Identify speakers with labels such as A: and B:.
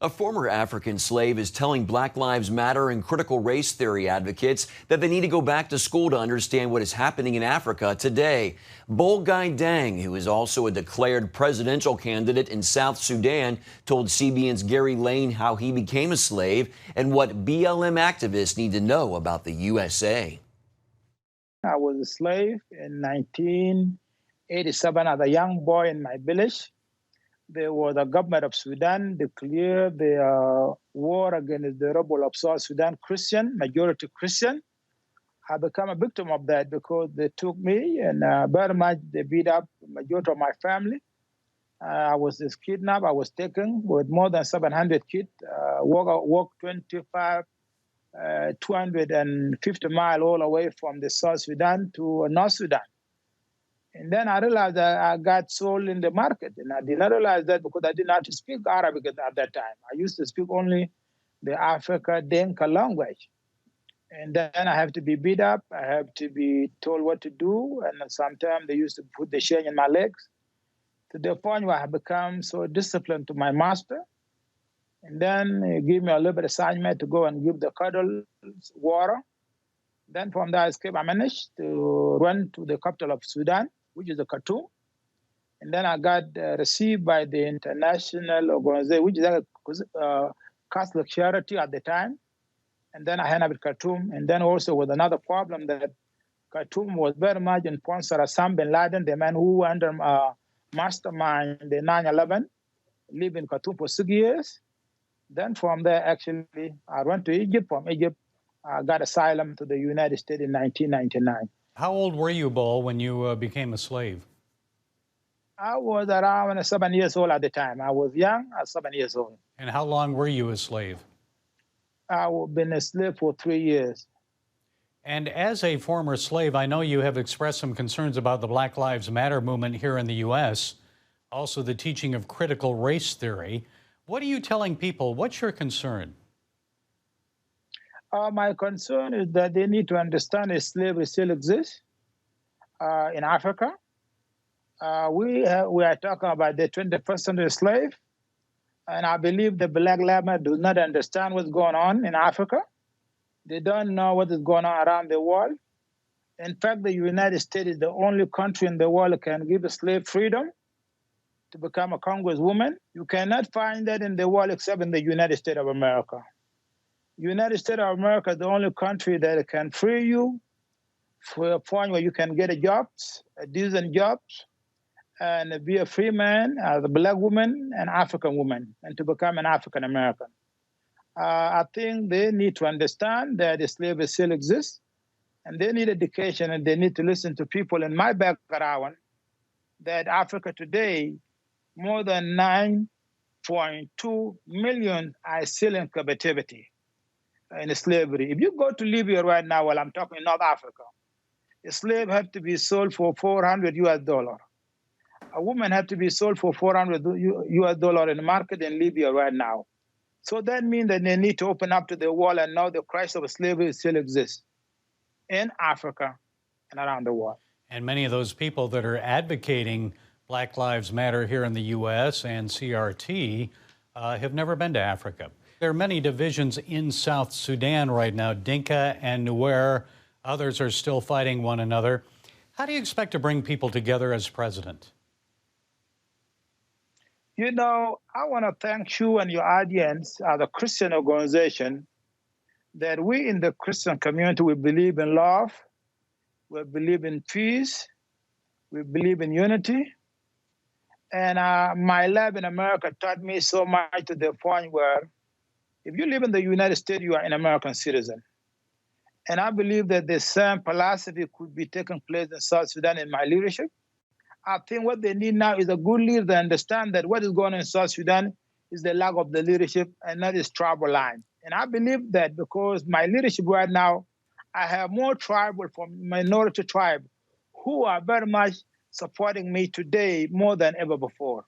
A: A former African slave is telling Black Lives Matter and critical race theory advocates that they need to go back to school to understand what is happening in Africa today. Bolgai Dang, who is also a declared presidential candidate in South Sudan, told CBN's Gary Lane how he became a slave and what BLM activists need to know about the USA.
B: I was a slave in 1987 as a young boy in my village. There was a government of Sudan declared the war against the rebel of South Sudan, Christian, majority Christian. I became a victim of that because they took me and very much they beat up the majority of my family. I was kidnapped. I was taken with more than 700 kids, walked 250 miles all the way from the South Sudan to North Sudan. And then I realized that I got sold in the market. And I did not realize that because I did not speak Arabic at that time. I used to speak only the Africa Dinka language. And then I have to be beat up. I have to be told what to do. And sometimes they used to put the chain in my legs to the point where I have become so disciplined to my master. And then he gave me a little bit of assignment to go and give the cattle water. Then from that escape, I managed to run to the capital of Sudan, which is the Khartoum. And then I got received by the international organization, which is Catholic Charity at the time. And then I ended up at Khartoum. And then also with another problem that Khartoum was very much in sponsor of Osama bin Laden, the man who under mastermind the 9/11, lived in Khartoum for 6 years. Then from there, actually, I went to Egypt. From Egypt, I got asylum to the United States in 1999.
C: How old were you, Bol, when you became a slave?
B: I was around 7 years old at the time. I was young, at 7 years old.
C: And how long were you a slave?
B: I've been a slave for 3 years.
C: And as a former slave, I know you have expressed some concerns about the Black Lives Matter movement here in the U.S., also the teaching of critical race theory. What are you telling people? What's your concern?
B: My concern is that they need to understand that slavery still exists in Africa. We are talking about the 21st century slave, and I believe the Black Lives Matter do not understand what's going on in Africa. They don't know what is going on around the world. In fact, the United States is the only country in the world that can give a slave freedom to become a congresswoman. You cannot find that in the world except in the United States of America. United States of America is the only country that can free you for a point where you can get a decent jobs, and be a free man, as a Black woman and African woman, and to become an African American. I think they need to understand that the slavery still exists, and they need education, and they need to listen to people in my background, that Africa today, more than 9.2 million are still in captivity, in slavery. If you go to Libya right now, while I'm talking North Africa, a slave had to be sold for $400 US. A woman had to be sold for $400 US in the market in Libya right now. So that means that they need to open up to the world and know the crisis of slavery still exists in Africa and around the world.
C: And many of those people that are advocating Black Lives Matter here in the U.S. and CRT have never been to Africa. There are many divisions in South Sudan right now, Dinka and Nuer. Others are still fighting one another. How do you expect to bring people together as president?
B: You know, I want to thank you and your audience as a Christian organization that we in the Christian community, we believe in love, we believe in peace, we believe in unity. And my life in America taught me so much to the point where if you live in the United States, you are an American citizen. And I believe that the same philosophy could be taking place in South Sudan in my leadership. I think what they need now is a good leader to understand that what is going on in South Sudan is the lack of the leadership and not this tribal line. And I believe that because my leadership right now, I have more tribal from minority tribe who are very much supporting me today more than ever before.